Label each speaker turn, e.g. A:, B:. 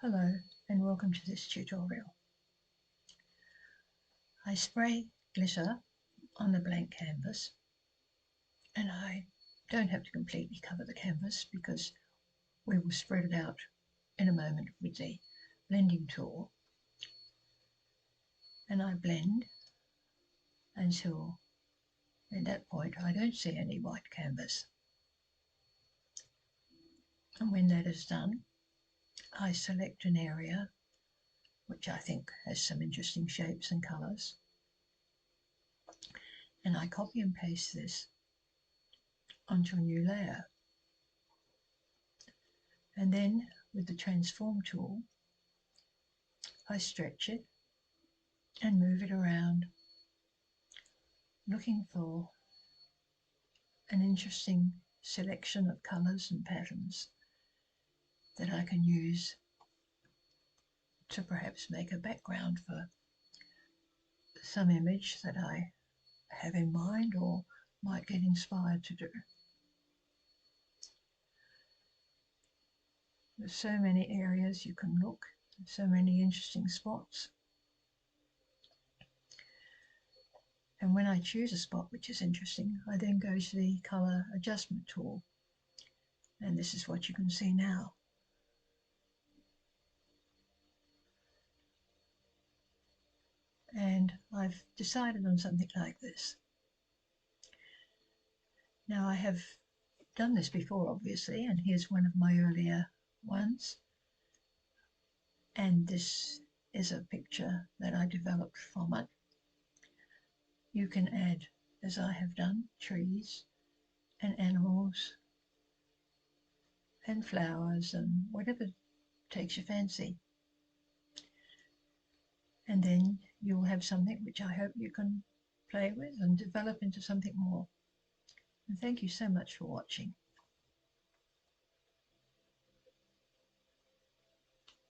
A: Hello and welcome to this tutorial. I spray glitter on the blank canvas and I don't have to completely cover the canvas because we will spread it out in a moment with the blending tool, and I blend until at that point I don't see any white canvas. And when that is done, I select an area which I think has some interesting shapes and colours, and I copy and paste this onto a new layer. And then with the transform tool, I stretch it and move it around, looking for an interesting selection of colours and patterns that I can use to perhaps make a background for some image that I have in mind or might get inspired to do. There's so many areas you can look, so many interesting spots. And when I choose a spot which is interesting, I then go to the colour adjustment tool. And this is what you can see now. And I've decided on something like this. Now I have done this before, obviously, and here's one of my earlier ones. And this is a picture that I developed from it. You can add, as I have done, trees and animals and flowers and whatever takes your fancy. And then you'll have something which I hope you can play with and develop into something more. And thank you so much for watching.